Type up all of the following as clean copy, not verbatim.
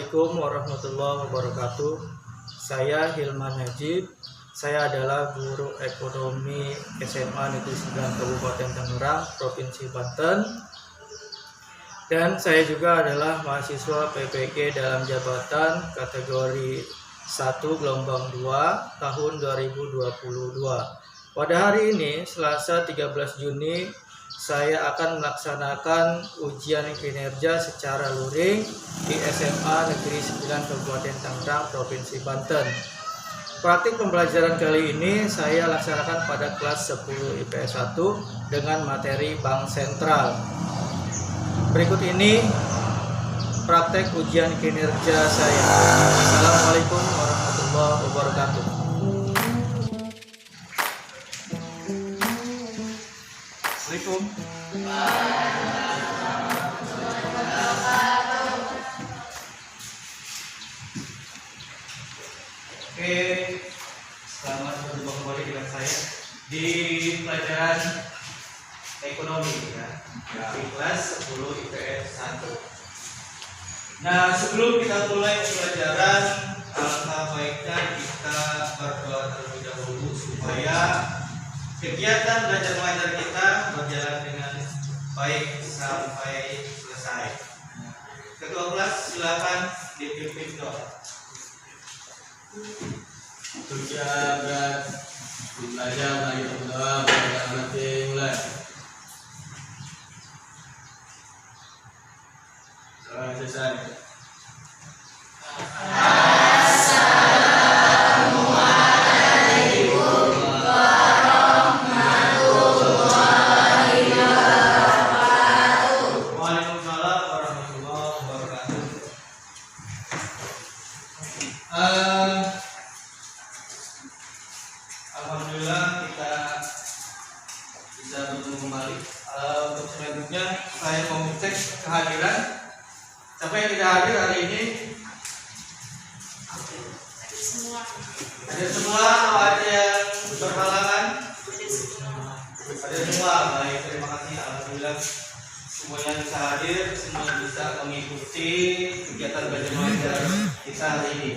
Assalamualaikum warahmatullahi wabarakatuh. Saya Hilman Najib. Saya adalah guru ekonomi SMA Negeri 9 Kabupaten Tangerang, Provinsi Banten. Dan saya juga adalah mahasiswa PPG dalam jabatan kategori 1 gelombang 2 tahun 2022. Pada hari ini, Selasa 13 Juni, saya akan melaksanakan ujian kinerja secara luring di SMA Negeri 9 Kabupaten Tangerang, Provinsi Banten. Praktik pembelajaran kali ini saya laksanakan pada kelas 10 IPS 1 dengan materi bank sentral. Berikut ini praktek ujian kinerja saya. Assalamualaikum warahmatullahi wabarakatuh. Assalamualaikum. Oke, selamat berjumpa kembali dengan saya di pelajaran ekonomi ya, di kelas 10 IPS 1. Nah, sebelum kita mulai pelajaran, alangkah baiknya kita berdoa terlebih dahulu supaya kegiatan belajar mengajar kita berjalan dengan baik sampai selesai. Ketua kelas silakan dipimpin doa. Tujuan belajar lagi berdoa pada mati mulai. Selesai. Alhamdulillah kita bisa bertemu kembali. Untuk selanjutnya saya mau cek kehadiran. Siapa yang tidak hadir hari ini? Ada semua. Ada yang berhalangan? Ada semua. Baik, terima kasih. Alhamdulillah semuanya bisa hadir, semua bisa mengikuti kegiatan belajar mengajar kita hari ini.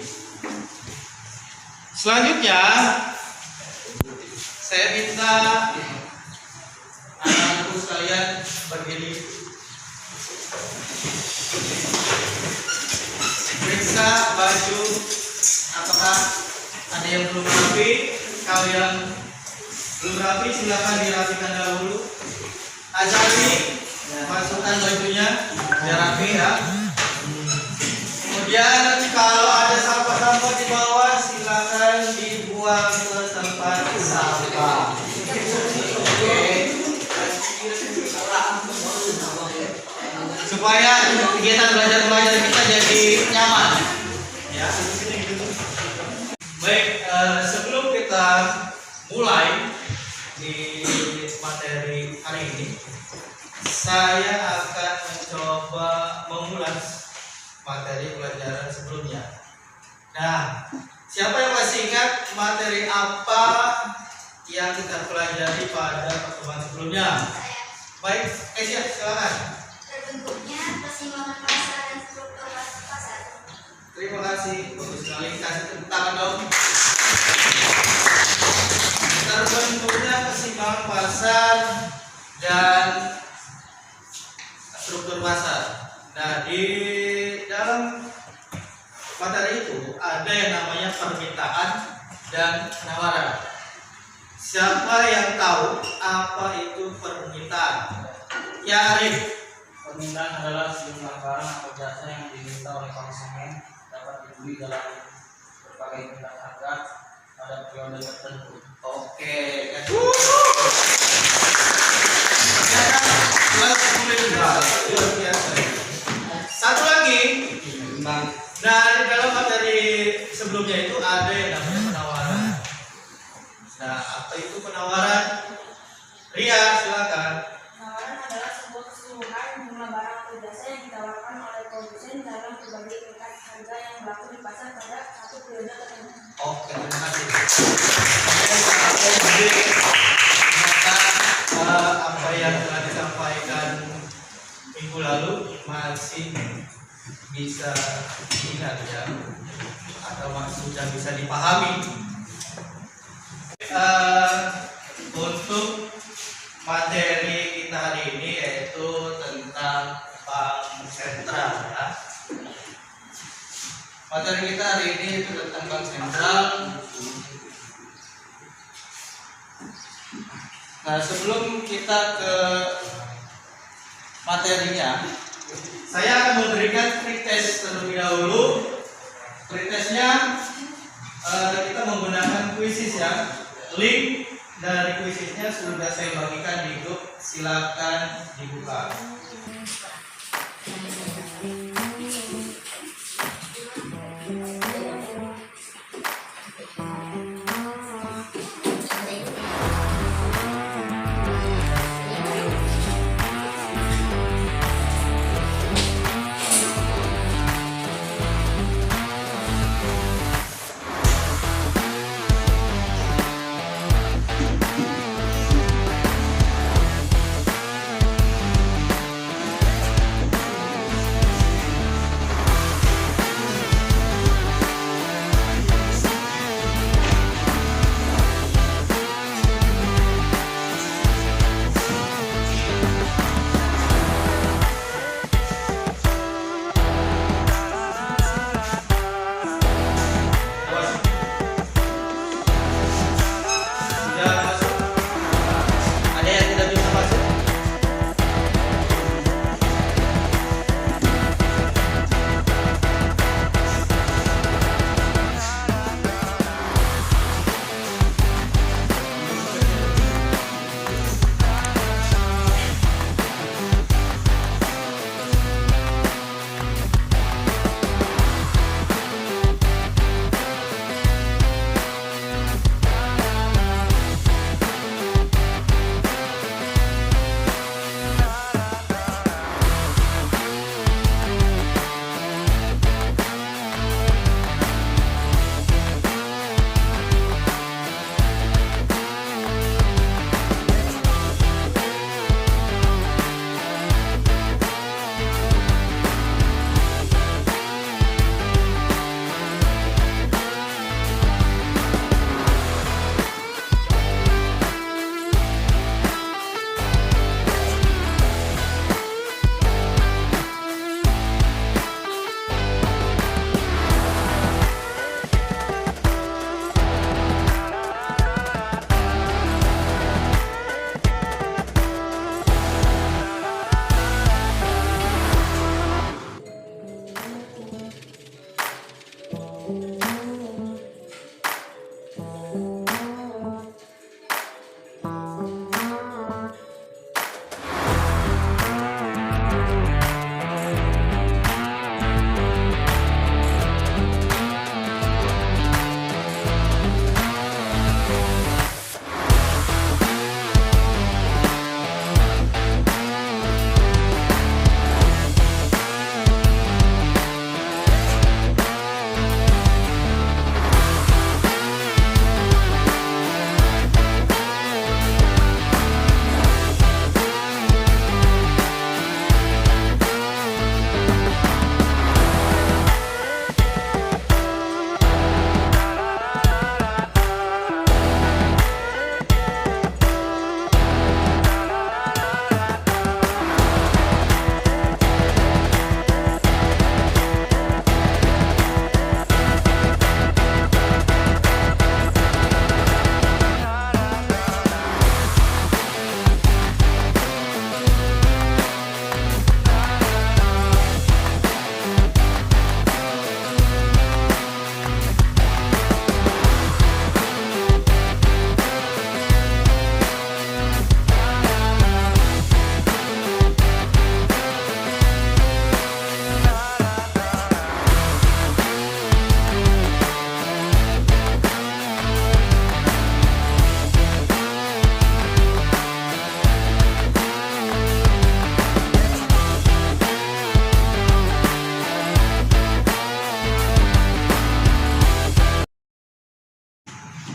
Selanjutnya saya minta anak-anakku sekalian berdiri. Periksa baju, apakah ada yang belum rapi? Kalau yang belum rapi silakan dirapikan dahulu. Azali, masukkan bajunya, biar rapi ya. Kemudian kalau ada sampah-sampah di bawah silakan dibuang ke tempat sampah. Supaya kegiatan belajar mengajar kita jadi nyaman. Ya. Baik, sebelum kita mulai di materi hari ini, saya akan mencoba mengulas materi pelajaran sebelumnya. Nah, siapa yang masih ingat materi apa yang kita pelajari pada pertemuan sebelumnya? Baik, Kesia, silakan. Terbentuknya keseimbangan pasar dan struktur pasar. Terima kasih, bagus sekali. Kasih tepuk tangan dong. Terbentuknya keseimbangan pasar dan struktur pasar. Nah, di dalam materi itu ada yang namanya permintaan dan penawaran. Siapa yang tahu apa itu permintaan? Ya, Arif. Permintaan adalah sejumlah barang atau jasa yang diminta oleh konsumen dapat dibeli dalam berbagai tingkat harga pada periode tertentu. Oke. Satu lagi. Nah, di dalam materi sebelumnya itu ada yang namanya penawaran. Nah, apa itu penawaran? Ria, silakan. Penawaran adalah sebuah keseluruhan jumlah barang atau jasa yang ditawarkan oleh produsen dalam berbagai tingkat harga yang berlaku di pasar pada satu periode tertentu. Oke, terima kasih. Ternyata apa yang telah disampaikan minggu lalu masih bisa diingat ya, atau sudah bisa dipahami. Untuk materi kita hari ini yaitu tentang bank sentral ya. Materi kita hari ini itu tentang bank sentral. Nah, sebelum kita ke materinya, saya akan memberikan pretest terlebih dahulu. Pretestnya kita menggunakan kuisis ya. Link dari kuisisnya sudah saya bagikan di grup, silakan dibuka.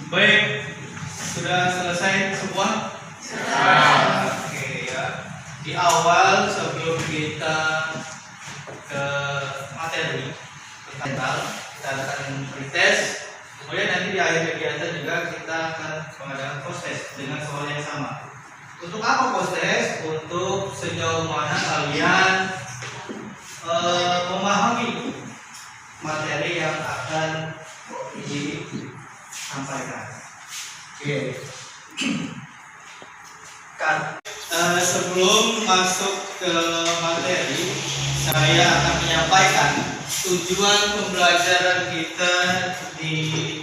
Baik, sudah selesai semua? Oke ya. Di awal sebelum kita ke kita akan pretest. Kemudian nanti di akhir kegiatan juga kita akan mengadakan post-test dengan soal yang sama. Untuk apa post-test? Untuk sejauh mana kalian memahami materi yang akan disampaikan. Oke. Sebelum masuk ke materi, saya akan menyampaikan tujuan pembelajaran kita di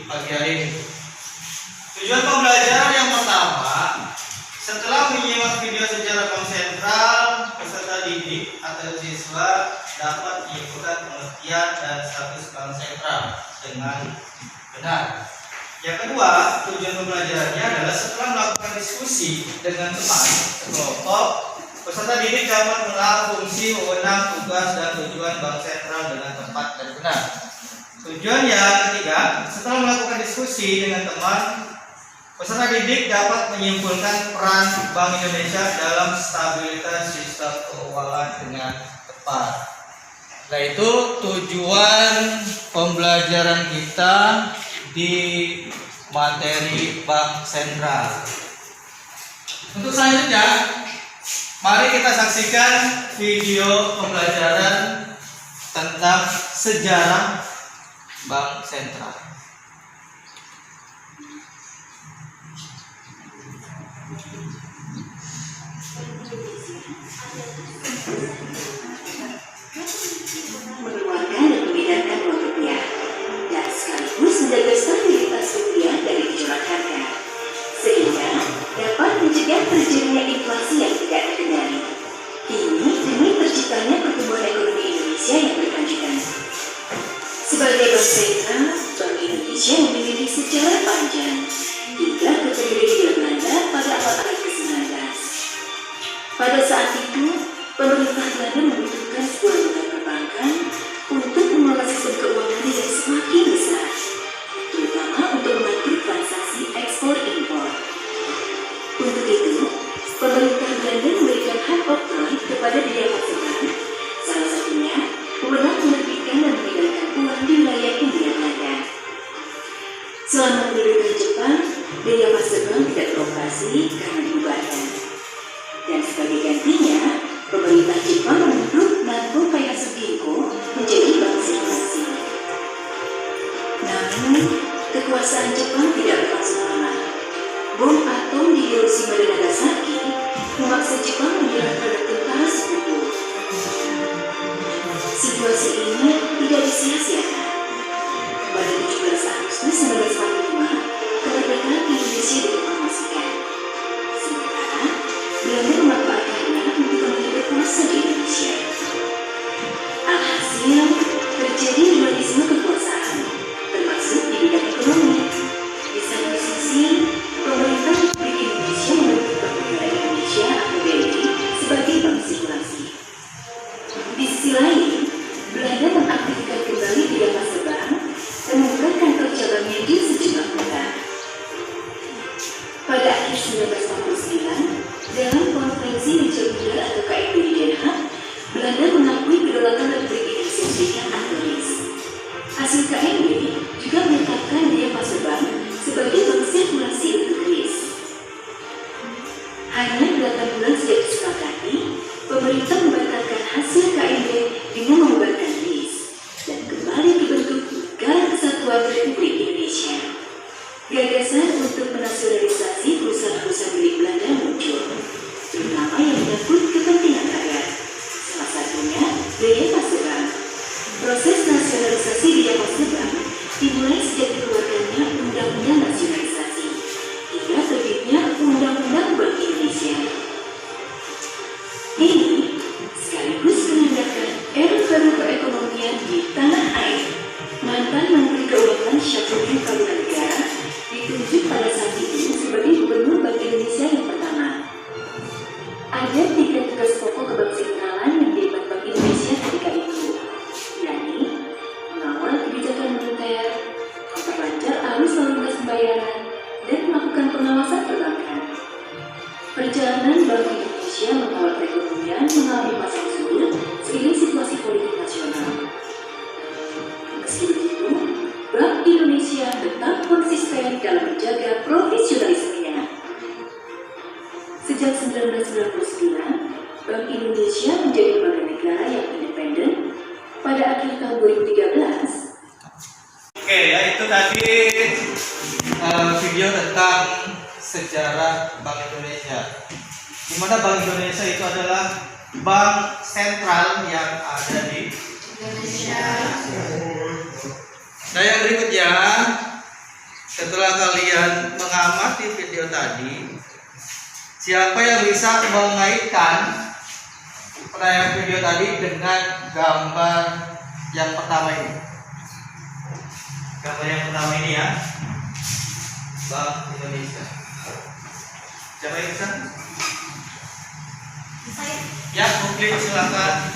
pagi hari ini. Tujuan pembelajaran yang pertama, setelah menyimak video secara bank sentral, peserta didik atau siswa dapat menyimpulkan pengertian dan status bank sentral dengan benar. Yang kedua, tujuan pembelajarannya adalah setelah melakukan diskusi dengan teman kelompok, peserta didik dapat mengenal fungsi, wewenang, tugas, dan tujuan bank sentral dengan tepat dan benar. Tujuan yang ketiga, setelah melakukan diskusi dengan teman, peserta didik dapat menyimpulkan peran Bank Indonesia dalam stabilitas sistem keuangan dengan tepat. Nah, itu tujuan pembelajaran kita di materi bank sentral. Untuk selanjutnya, mari kita saksikan video pembelajaran tentang sejarah bank sentral. Mengeluarkan dan mengedarkan uang rupiah dan sekaligus menjaga stabilitas rupiah dari gejolak harga, sehingga dapat mencegah terjadinya inflasi yang tidak terkendali. Ini demi terciptanya pertumbuhan ekonomi Indonesia yang berkelanjutan. Sebagai bank sentral, Bank Indonesia memiliki sejarah panjang hingga ke periode Belanda pada abad ke-19. Pada saat itu, pemerintah Belanda membutuhkan sebuah lembaga perbankan untuk mengelola sistem keuangan yang semakin besar, terutama untuk mengatur transaksi ekspor impor. Untuk itu, pemerintah Belanda memberikan hak oktroi kepada Daya Paseban, salah satunya wewenang menerbitkan dan mengedarkan uang di wilayah Hindia Belanda. Selama pendudukan Jepang, Daya Paseban tidak beroperasi karena dibubarkan. Dan sebagai gantinya, pemerintah Jepang membentuk Nanko Kaihasu Ginko menjadi bank sirkulasi. Namun, kekuasaan Jepang tidak berlangsung lama. Bom atom di Hiroshima dan Nagasaki memaksa Jepang menyerah terhadap tentara sekutu. Situasi ini tidak disia-siakan. Pada 17 Agustus 1945, kemerdekaan Indonesia diproklamasikan. Sementara, Belanda memanfaatkannya untuk kembali berkuasa di Indonesia. Alhasil, terjadi dualisme kekuasaan, termasuk di bidang ekonomi. Di satu sisi, pemerintah Republik Indonesia membentuk Bank Negara Indonesia atau BNI sebagai bank sirkulasi. Di sisi lain, Belanda mengaktifkan kembali Daya Paseban dan membuka kantor cabangnya di sejumlah kota. Pada akhir 1949, dalam konferensi Meja Bundar atau KIB di Den Haag, Belanda mengakui kedaulatan Republik Indonesia Serikat atau RIS. Hasil KIB juga menetapkan Daya Paseban sebagai bank sirkulasi untuk RIS. Hanya 8 bulan sejak disepakati, pemerintah membatalkan hasil KIB dengan membubarkan RIS dan kembali dibentuk Negara Kesatuan Republik Indonesia. Gagasan untuk menasionalisasi perusahaan-perusahaan milik Belanda muncul, terutama yang menyangkut kepentingan rakyat. Salah satunya Daya Paseban. Proses nasionalisasi Daya Paseban dimulai sejak dikeluarkannya Undang-Undang Nasionalisasi hingga terbitnya Undang-Undang Bank Indonesia. Ini sekaligus menandakan era baru perekonomian di tanah air. Mantan Menteri Keuangan Syafruddin Pramudigara ditunjuk pada saat itu sebagai Gubernur Bank Indonesia yang pertama. Ada 3 tugas pokok kebangsiralan yang diemban Bank Indonesia ketika itu, yakni mengawal kebijakan moneter, memperlancar arus lalu lintas pembayaran, dan melakukan pengawasan perbankan. Perjalanan Bank Indonesia mengawal perekonomian mengalami pasang surut seiring situasi politik nasional. Indonesia menjadi bank negara yang independen pada akhir tahun 2013. Oke, ya itu tadi video tentang sejarah Bank Indonesia. Di mana Bank Indonesia itu adalah bank sentral yang ada di Indonesia. Nah, yang berikutnya, setelah kalian mengamati video tadi, siapa yang bisa mengaitkan penayangan video tadi dengan gambar yang pertama ini? Gambar yang pertama ini ya, Bank Indonesia. Siapa yang bisa? Saya, Ya, mungkin silakan.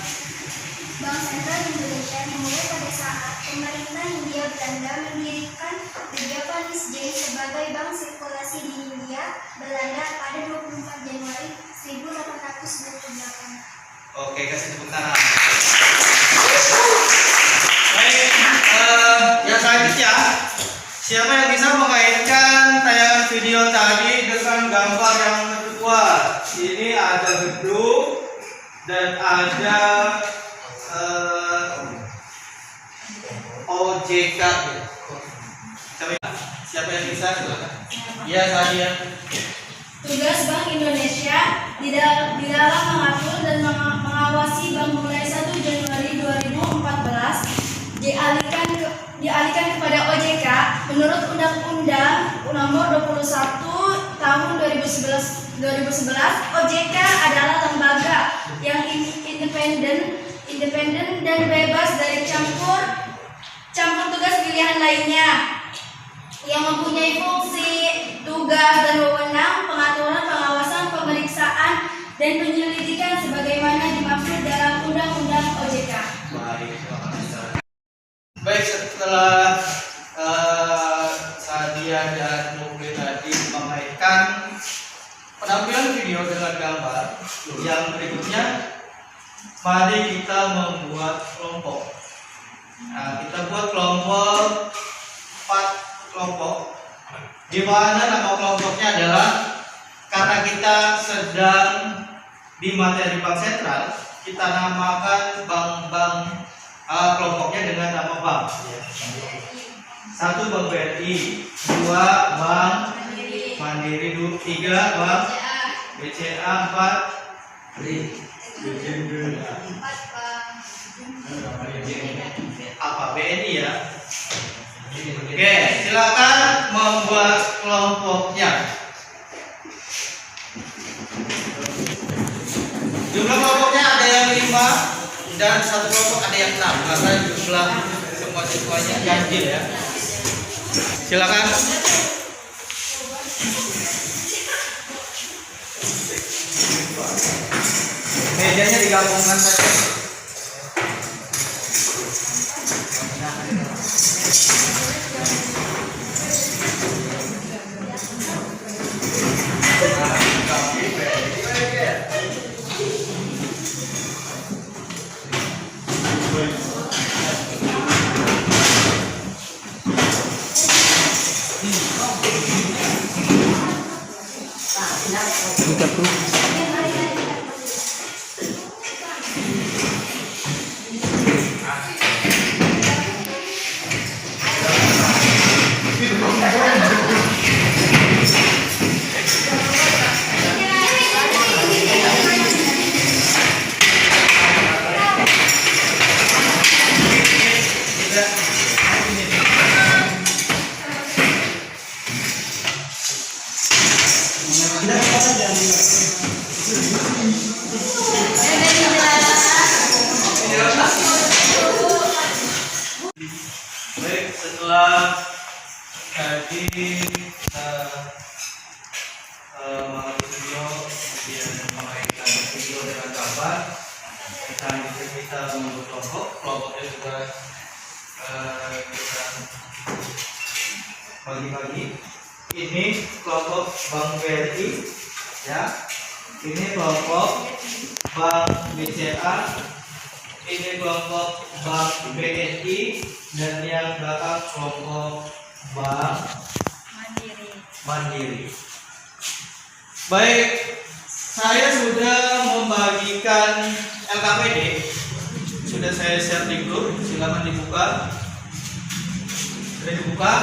Bank Sentral Indonesia dimulai pada saat pemerintah Hindia Belanda mendirikan The Japanese Yen sebagai bank sirkulasi di Hindia Belanda pada 24 Januari 1828. Oke, kasih tepuk tangan. Baik, yang selanjutnya, siapa yang bisa mengaitkan tayangan video tadi dengan gambar yang kedua? Ini ada gedung dan ada OJK. Siapa yang bisa? Silakan. Iya, saya. Tugas Bank Indonesia di dalam mengatur dan mengawasi bank mulai 1 Januari 2014 dialihkan kepada OJK menurut Undang-Undang Nomor 21 Tahun 2011. OJK adalah lembaga yang independen dan bebas dari campur tugas pilihan lainnya, yang mempunyai fungsi, tugas, dan wewenang pengaturan, pengawasan, pemeriksaan, dan penyelidikan sebagaimana dimaksud dalam Undang-Undang OJK. Baik, setelah Sadia dan Mukli tadi mengaitkan penampilan video dengan gambar, yang berikutnya mari kita membuat kelompok. Nah, kita buat kelompok 4 kelompok, di mana nama kelompoknya adalah, karena kita sedang di materi bank sentral, kita namakan bank-bank kelompoknya dengan nama bank. 1 Bank BRI, 2 Bank Mandiri, 3 Bank BCA, 4 apa BNI ya. Oke, silakan membuat kelompoknya. Jumlah kelompoknya ada yang 5 dan 1 kelompok ada yang 6, karena jumlah semua siswanya ganjil ya. Silakan. Mejanya digabungkan saja. Baik, setelah tadi kita mengambil video, kemudian mengaitkan video dengan gambar, selanjutnya kita membuat kelompoknya juga kita bagi-bagi. Ini kelompok Bank BRI, ya. Ini kelompok Bank BCA, ini kelompok Bank BNI, dan yang belakang kelompok Bank Mandiri. Baik, Saya sudah membagikan LKPD, sudah saya share di grup, silakan dibuka. Sudah dibuka?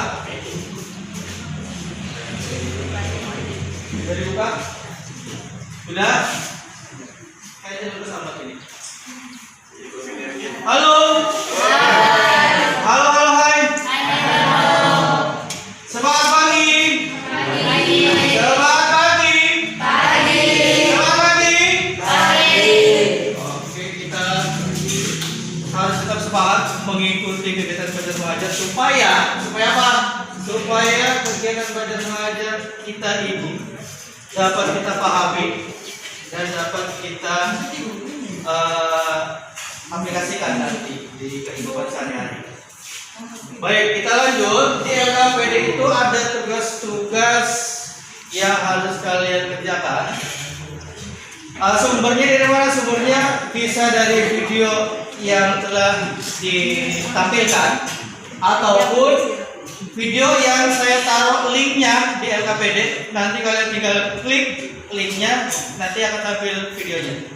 Sudah dibuka? Sudah? Kayaknya dulu sama ini. Halo. Halo, halo, hai. Semangat pagi. Semangat pagi. Semangat pagi. Oke, kita harus tetap semangat mengikuti kegiatan belajar mengajar supaya apa? Supaya kegiatan belajar mengajar kita ini dapat kita pahami dan dapat kita aplikasikan nanti di kehidupan sehari-hari. Baik, kita lanjut. Di LKPD itu ada tugas-tugas yang harus kalian kerjakan. Sumbernya dari mana? Sumbernya bisa dari video yang telah ditampilkan ataupun video yang saya taruh linknya di LKPD. Nanti kalian tinggal klik linknya, nanti akan tampil videonya.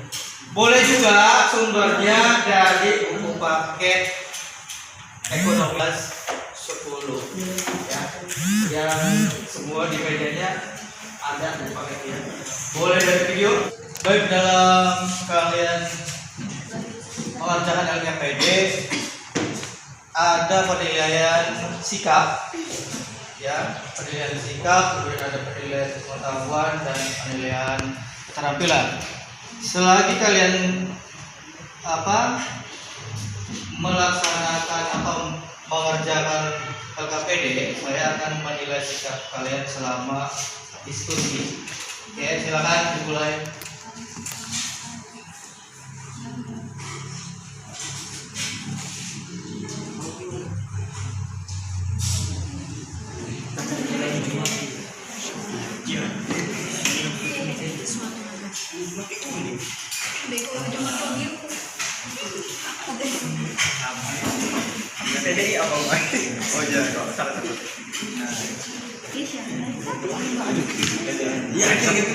Boleh juga sumbernya dari buku paket ekonomi 10 ya, yang semua di mejanya ada buku paketnya. Boleh dari video. Baik, dalam kalian mengerjakan LKPD ada penilaian sikap ya, penilaian sikap, kemudian ada penilaian pengetahuan dan penilaian keterampilan. Selagi kalian melaksanakan atau mengerjakan LKPD, saya akan menilai sikap kalian selama diskusi. Oke, silakan dimulai. Jadi apa Pak? Oh iya, kok salah satu. Iya, gitu.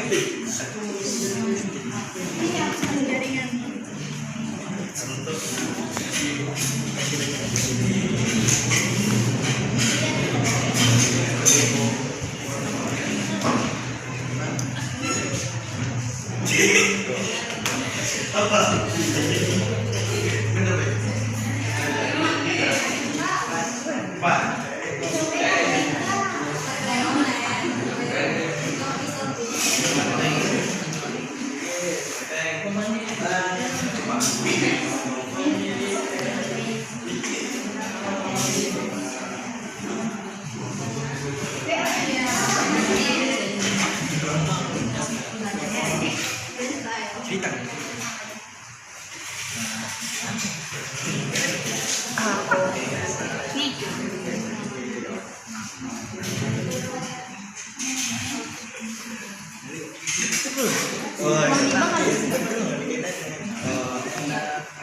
Apa? Bener, Pak.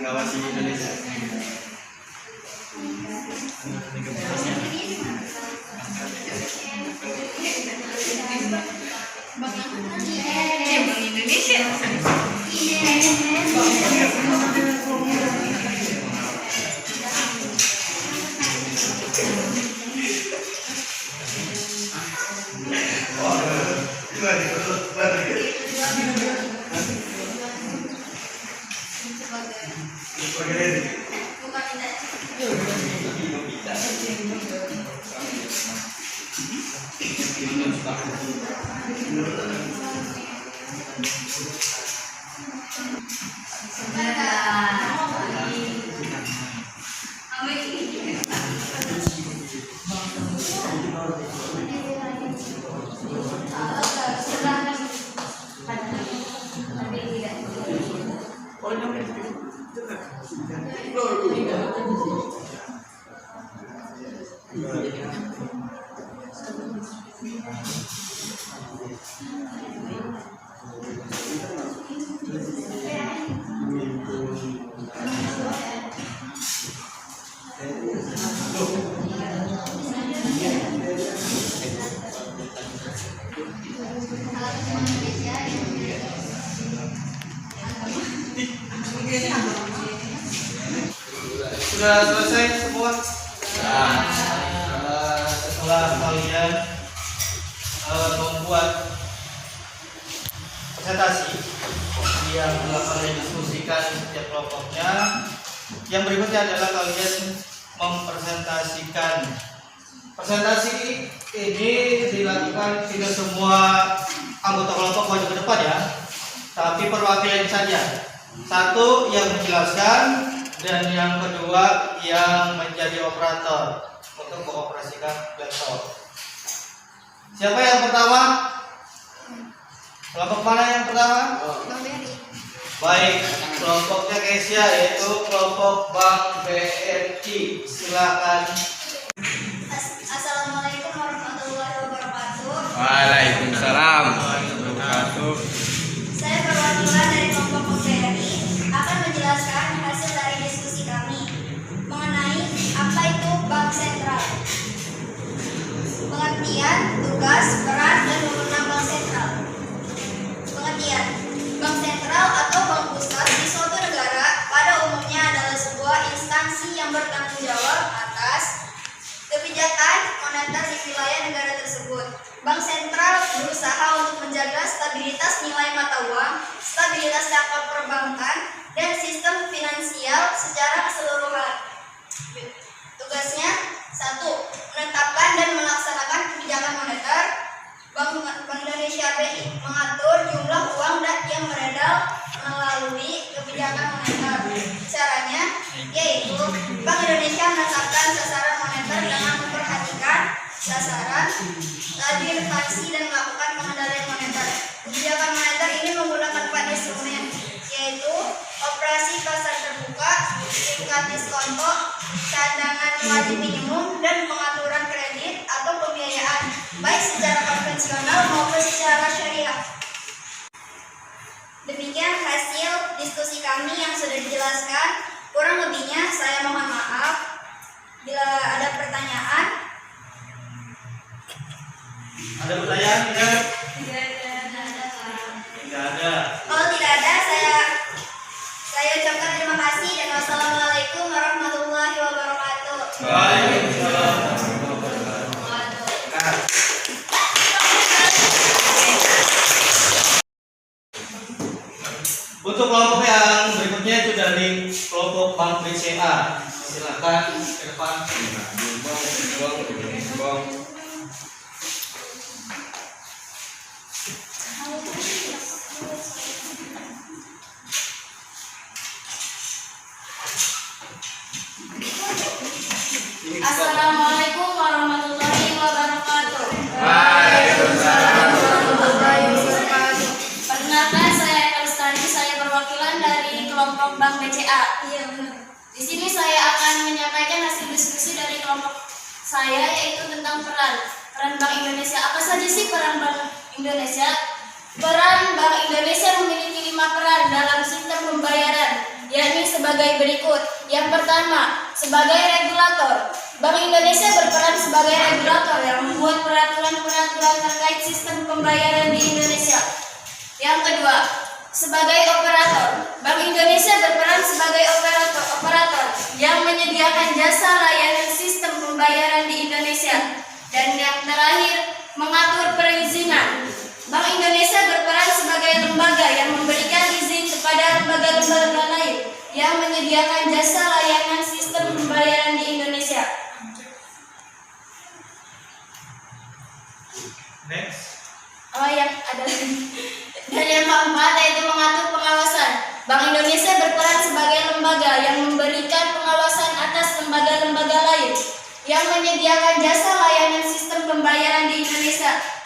Ngawasi Indonesia. Sudah selesai semua? Setelah kalian membuat presentasi yang telah kalian diskusikan setiap kelompoknya, yang berikutnya adalah kalian mempresentasikan. Presentasi ini dilakukan tidak semua anggota kelompok maju ke depan ya, tapi perwakilan saja. Satu yang menjelaskan dan yang kedua yang menjadi operator untuk mengoperasikan laptop. Siapa yang pertama? Kelompok mana yang pertama? Baik, kelompoknya Kesia, yaitu kelompok Bank BRI. Silakan. Assalamualaikum warahmatullahi wabarakatuh. Waalaikumsalam warahmatullahi wabarakatuh. Saya perwakilan dari kelompok BRI akan menjelaskan hasil dari diskusi kami mengenai apa itu bank sentral, pengertian, tugas, peran, dan wewenang bank sentral. Pengertian: bank sentral atau bank pusat di suatu negara pada umumnya adalah sebuah instansi yang bertanggung jawab atas kebijakan moneter di wilayah negara tersebut. Bank sentral berusaha untuk menjaga stabilitas nilai mata uang, stabilitas sektor perbankan, dan sistem finansial secara keseluruhan. Tugasnya: 1. Menetapkan dan melaksanakan kebijakan moneter. Bank Indonesia BI mengatur jumlah uang yang beredar melalui kebijakan moneter. Caranya yaitu Bank Indonesia menetapkan sasaran moneter dengan memperhatikan sasaran, stabilisasi, dan melakukan pengendalian moneter. Kebijakan moneter ini menggunakan 4 instrumen, yaitu operasi pasar terbuka, tingkat diskonto, cadangan wajib minimum, dan pengaturan kredit atau pembiayaan, baik secara konvensional maupun secara syariah. Demikian hasil diskusi kami yang sudah dijelaskan. Kurang lebihnya saya mohon maaf. Bila ada pertanyaan. Ada pertanyaan tidak? Tidak ada. Tidak ada. Kalau tidak ada, saya ucapkan terima kasih dan wassalamualaikum warahmatullahi wabarakatuh. Waalaikumsalam. Untuk kelompok yang berikutnya itu dari kelompok Bank BCA. Silakan ke depan. Assalamualaikum warahmatullahi wabarakatuh. Waalaikumsalam. Perkenalkan, saya Eka Lestari, saya perwakilan dari kelompok Bank BCA. Iya, benar. Di sini saya akan menyampaikan hasil diskusi dari kelompok saya, yaitu tentang peran Bank Indonesia. Apa saja sih peran Bank Indonesia? Peran Bank Indonesia memiliki 5 peran dalam sistem pembayaran, yakni sebagai berikut. Yang pertama, sebagai regulator. Bank Indonesia berperan sebagai regulator yang membuat peraturan-peraturan terkait sistem pembayaran di Indonesia. Yang kedua, sebagai operator. Bank Indonesia berperan sebagai operator yang menyediakan jasa layanan sistem pembayaran di Indonesia. Dan yang terakhir, mengatur perizinan. Bank Indonesia berperan sebagai lembaga yang memberikan izin kepada lembaga-lembaga lain yang menyediakan jasa layanan sistem pembayaran di Indonesia. Next. Oh ya, ada lagi. Dan yang keempat yaitu mengatur pengawasan. Bank Indonesia berperan sebagai lembaga yang memberikan pengawasan atas lembaga-lembaga lain yang menyediakan jasa layanan sistem pembayaran di Indonesia.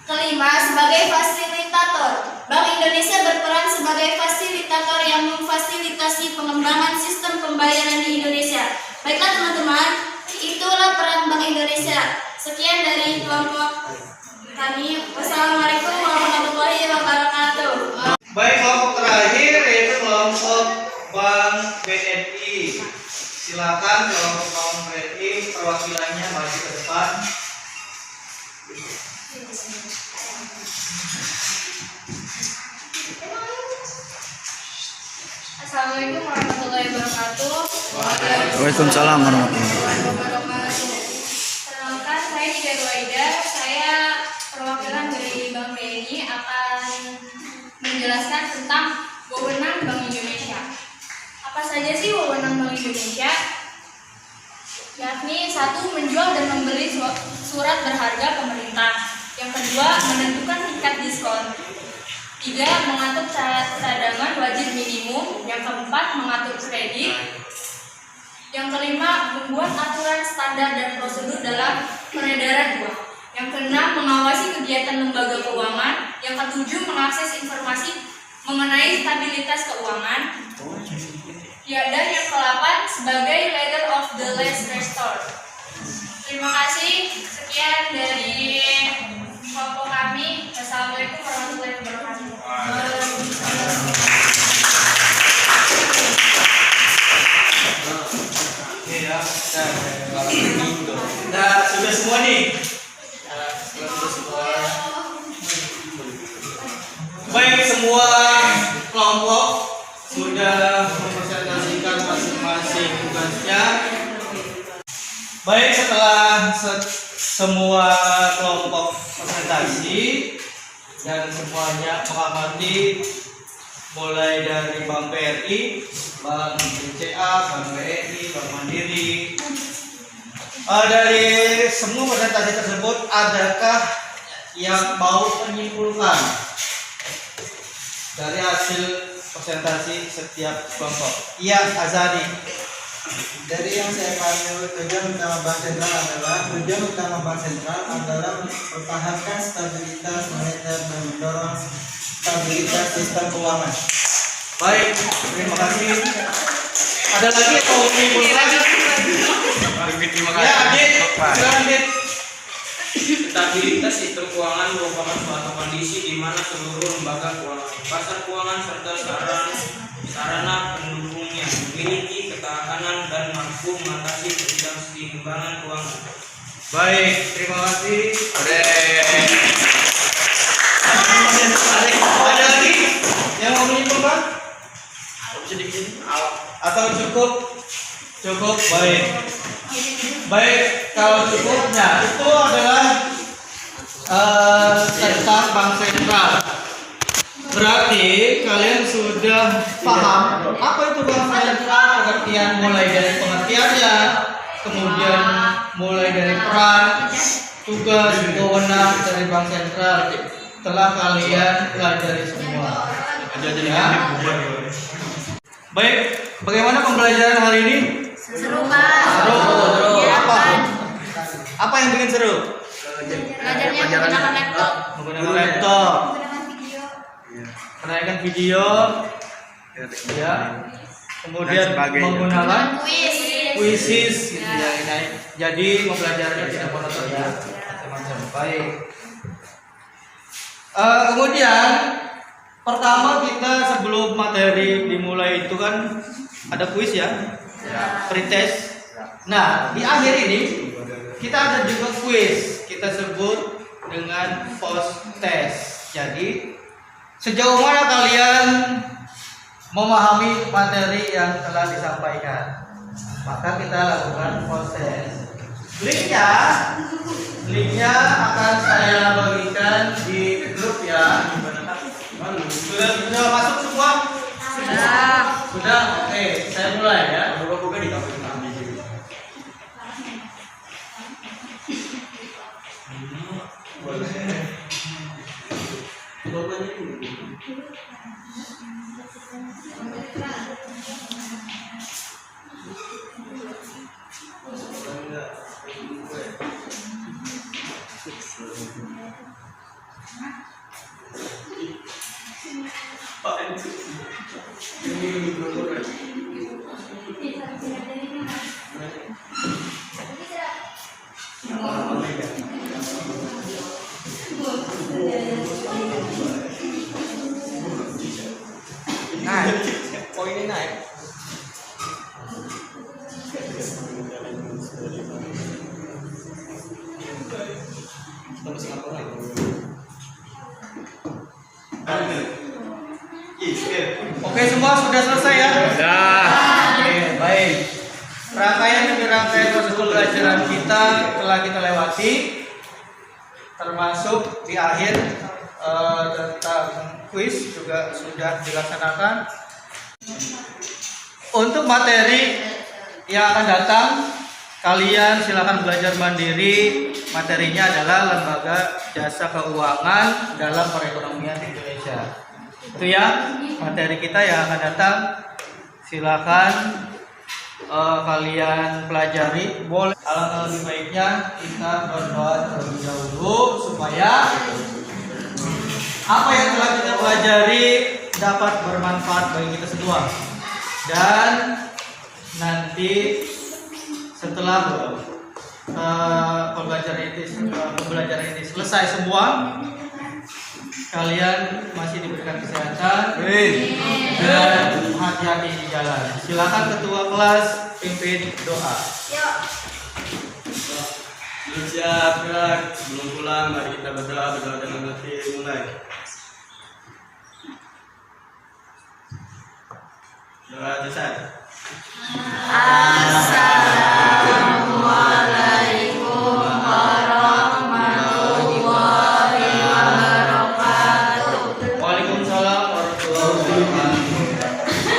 Kelima, sebagai fasilitator. Bank Indonesia berperan sebagai fasilitator yang memfasilitasi pengembangan sistem pembayaran di Indonesia. Baiklah teman-teman, itulah peran Bank Indonesia. Sekian dari kelompok kami. Wassalamualaikum warahmatullahi wabarakatuh. Baik, kelompok terakhir yaitu kelompok Bank BNI. Silakan kelompok Bank BNI perwakilannya maju ke depan. Assalamualaikum warahmatullahi wabarakatuh. Waalaikumsalam warahmatullahi Wabarakatuh. Perkenalkan, saya Ida Ruwaida. Saya perwakilan dari Bank BNI akan menjelaskan tentang wewenang Bank Indonesia. Apa saja sih wewenang Bank Indonesia? Yakni 1. Menjual dan membeli surat berharga pemerintah. Yang kedua, menentukan tingkat diskon. 3. Mengatur cadangan wajib minimum. Yang keempat, mengatur kredit. Yang kelima, membuat aturan standar dan prosedur dalam peredaran uang. Yang keenam, mengawasi kegiatan lembaga keuangan. Yang ketujuh, mengakses informasi mengenai stabilitas keuangan. Ya, dan yang ke-8 sebagai leader of the last resort. Terima kasih. Sekian dari kelompok kami. Wassalamualaikum warahmatullahi wabarakatuh. Nah, sudah semua nih. Baik, semua kelompok sudah mempresentasikan masing-masing tugasnya. Baik, setelah semua kelompok presentasi dan semuanya mengamati mulai dari Bank BRI, Bank BCA, Bank BNI, Bank Mandiri. Dari semua presentasi tersebut, adakah yang mau menyimpulkan dari hasil presentasi setiap kelompok? Iya, Azari. Dari yang saya pahami, tujuan utama Bank Sentral adalah mempertahankan stabilitas moneter dan mendorong stabilitas sistem keuangan. Baik, terima kasih. Ada lagi yang mau menyimpulkan? Terima Ya, Adit. Silakan, Adit. Stabilitas sistem keuangan merupakan suatu kondisi di mana seluruh lembaga keuangan, pasar keuangan serta sarana pendukungnya memiliki ketahanan dan mampu mengatasi ketidakseimbangan keuangan. Baik, terima kasih. Ada lagi yang mau menyimpulkan? Atau cukup? Cukup, baik. Baik, kalau cukupnya itu adalah tentang Bank Sentral. Berarti kalian sudah paham apa itu Bank Sentral, pengertian mulai dari pengertiannya, kemudian mulai dari peran, tugas, wewenang dari Bank Sentral telah kalian pelajari semua. Ya. Baik, bagaimana pembelajaran hari ini? Seru, Pak. Seru. Apa? Iya, Apa yang bikin seru? Belajarnya menggunakan laptop. Menggunakan laptop, Menggunakan video. menaikkan video, ya. Kemudian Dan sebagainya. menggunakan Kuis. gitu ya. Jadi pembelajarannya tidak monoton ya. Teman-teman. Baik. Kemudian pertama kita sebelum materi dimulai itu kan ada kuis ya, pretest. Nah, di akhir ini kita ada juga kuis, kita sebut dengan post test. Jadi sejauh mana kalian memahami materi yang telah disampaikan, maka kita lakukan post test. Linknya akan saya bagikan di grup ya. Sudah masuk semua? Sudah. Oke, saya mulai ya. Buka di kafe kami. Naik, poinnya naik. Oke, semua sudah selesai ya? Sudah. Oke, baik. Rangkaian demi rangkaian prosedur pelajaran kita telah kita lewati, termasuk di akhir tentang kuis juga sudah dilaksanakan. Untuk materi yang akan datang, kalian silakan belajar mandiri. Materinya adalah Lembaga Jasa Keuangan dalam Perekonomian Indonesia. Itu ya materi kita yang akan datang. Silakan kalian pelajari. Boleh. Alangkah lebih baiknya kita berdoa terlebih dahulu supaya apa yang telah kita pelajari dapat bermanfaat bagi kita semua. Dan nanti setelah pembelajaran ini selesai semua, kalian masih diberikan kesehatan dan hati-hati di jalan. Silakan ketua kelas pimpin doa. Siap, gerak. Sebelum pulang, mari kita berdoa dengan hati. Mulai. Doa selesai.